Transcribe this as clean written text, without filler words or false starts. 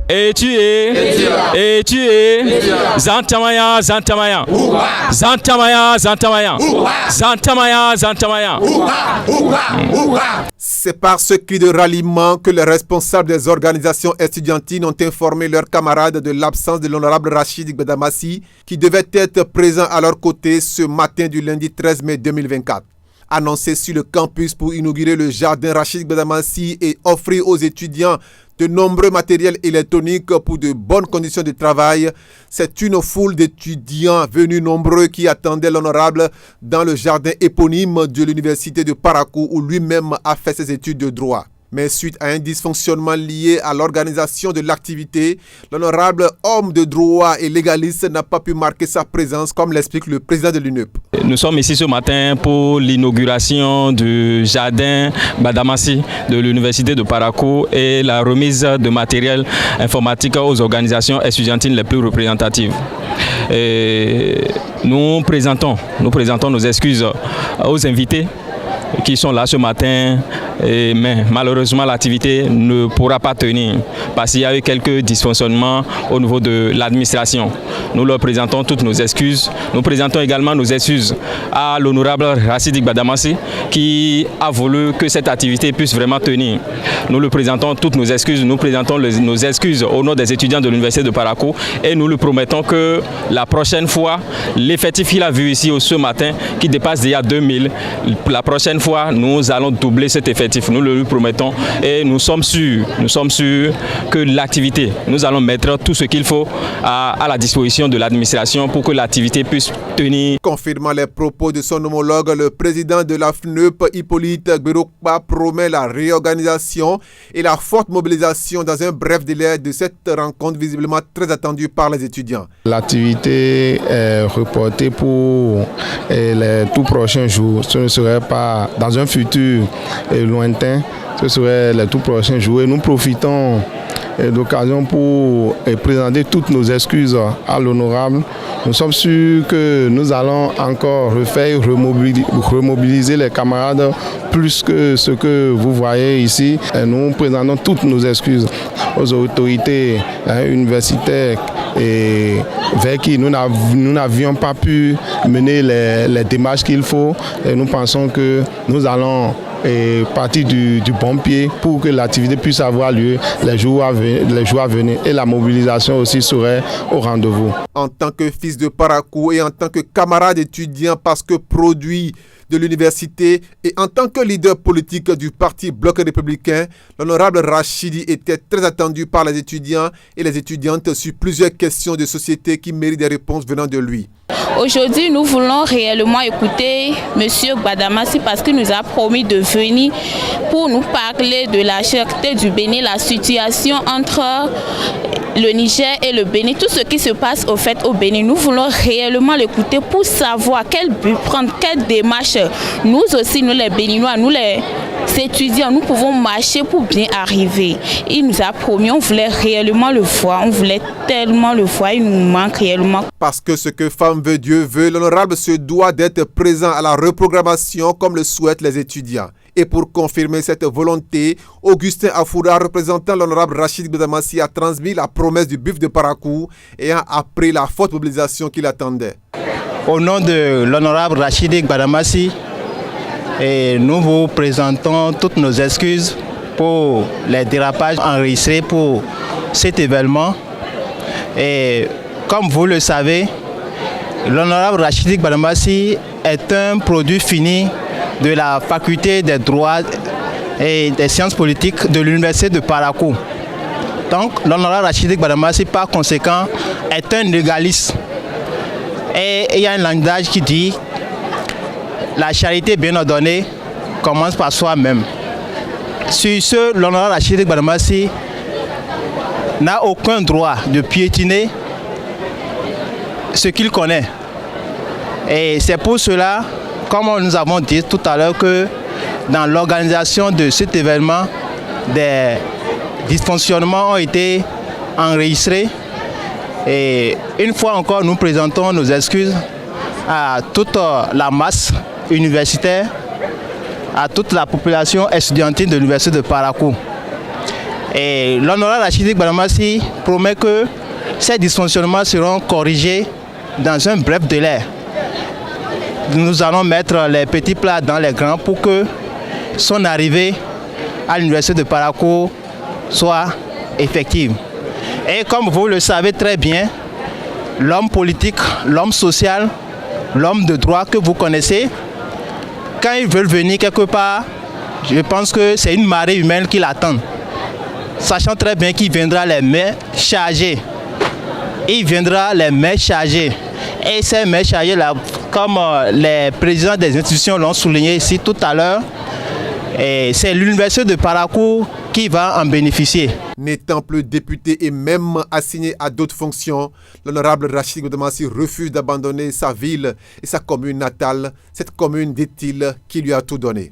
Et tu es Zantamaya. C'est par ce cri de ralliement que les responsables des organisations estudiantines ont informé leurs camarades de l'absence de l'honorable Rachid Gbadamassi qui devait être présent à leur côté ce matin du lundi 13 mai 2024. Annoncé sur le campus pour inaugurer le jardin Rachid Gbadamassi et offrir aux étudiants de nombreux matériels électroniques pour de bonnes conditions de travail, c'est une foule d'étudiants venus nombreux qui attendaient l'honorable dans le jardin éponyme de l'université de Parakou où lui-même a fait ses études de droit. Mais suite à un dysfonctionnement lié à l'organisation de l'activité, l'honorable homme de droit et légaliste n'a pas pu marquer sa présence, comme l'explique le président de l'UNEP. Nous sommes ici ce matin pour l'inauguration du jardin Gbadamassi de l'université de Parakou et la remise de matériel informatique aux organisations estudiantines les plus représentatives. Et nous présentons nos excuses aux invités qui sont là ce matin, mais malheureusement l'activité ne pourra pas tenir parce qu'il y a eu quelques dysfonctionnements au niveau de l'administration. Nous leur présentons toutes nos excuses. Nous présentons également nos excuses à l'honorable Rachid Gbadamassi qui a voulu que cette activité puisse vraiment tenir. Nous lui présentons toutes nos excuses. Nous présentons nos excuses au nom des étudiants de l'université de Parakou et nous lui promettons que la prochaine fois, l'effectif qu'il a vu ici ce matin qui dépasse déjà 2000, la prochaine fois, nous allons doubler cet effectif. Nous le lui promettons et nous sommes sûrs que l'activité, nous allons mettre tout ce qu'il faut à la disposition de l'administration pour que l'activité puisse tenir. Confirmant les propos de son homologue, le président de la FNEUP, Hippolyte Gberokpa, promet la réorganisation et la forte mobilisation dans un bref délai de cette rencontre visiblement très attendue par les étudiants. L'activité est reportée pour les tout prochains jours. Ce ne serait pas dans un futur lointain, ce serait les tout prochains jours. Et nous profitons d'occasion pour présenter toutes nos excuses à l'honorable. Nous sommes sûrs que nous allons encore refaire, remobiliser les camarades plus que ce que vous voyez ici. Et nous présentons toutes nos excuses aux autorités universitaires et vers qui nous n'avions pas pu mener les démarches qu'il faut. Et nous pensons que nous allons partir du bon pied pour que l'activité puisse avoir lieu les jours à venir et la mobilisation aussi serait au rendez-vous. En tant que fils de Parakou et en tant que camarade étudiant parce que produit de l'université et en tant que leader politique du parti Bloc républicain, l'honorable Rachidi était très attendu par les étudiants et les étudiantes sur plusieurs questions de société qui méritent des réponses venant de lui. Aujourd'hui, nous voulons réellement écouter M. Gbadamassi parce qu'il nous a promis de venir pour nous parler de la cherté du Bénin, la situation entre le Niger et le Bénin, tout ce qui se passe au fait au Bénin. Nous voulons réellement l'écouter pour savoir quel but prendre, quelle démarche. Nous aussi, nous les Béninois, nous les étudiants, nous pouvons marcher pour bien arriver. Il nous a promis, on voulait réellement le voir, on voulait tellement le voir, il nous manque réellement. Parce que ce que femme veut, Dieu veut, l'honorable se doit d'être présent à la reprogrammation comme le souhaitent les étudiants. Et pour confirmer cette volonté, Augustin Afoura, représentant l'honorable Rachid Gbadamassi, a transmis la promesse du BIF de Parakou et a appris la forte mobilisation qu'il attendait. Au nom de l'honorable Rachid Gbadamassi, nous vous présentons toutes nos excuses pour les dérapages enregistrés pour cet événement. Et comme vous le savez, l'honorable Rachid Gbadamassi est un produit fini de la faculté des droits et des sciences politiques de l'université de Parakou. Donc l'honorable Rachid Gbadamassi par conséquent est un légaliste. Et il y a un langage qui dit la charité bien ordonnée commence par soi-même. Sur ce, l'honorable Rachid Gbadamassi n'a aucun droit de piétiner ce qu'il connaît. Et c'est pour cela, comme nous avons dit tout à l'heure, que dans l'organisation de cet événement, des dysfonctionnements ont été enregistrés. Et une fois encore, nous présentons nos excuses à toute la masse universitaire, à toute la population estudiantine de l'université de Parakou. Et l'honorable Rachidi Gbadamassi promet que ces dysfonctionnements seront corrigés dans un bref délai. Nous allons mettre les petits plats dans les grands pour que son arrivée à l'université de Parakou soit effective. Et comme vous le savez très bien, l'homme politique, l'homme social, l'homme de droit que vous connaissez, quand ils veulent venir quelque part, je pense que c'est une marée humaine qui l'attend. Sachant très bien qu'il viendra les mains chargées. Il viendra les mains chargées. Et ces mains chargées, là, comme les présidents des institutions l'ont souligné ici tout à l'heure, c'est l'université de Parakou qui va en bénéficier. N'étant plus député et même assigné à d'autres fonctions, l'honorable Rachidi Gbadamassi refuse d'abandonner sa ville et sa commune natale, cette commune, dit-il, qui lui a tout donné.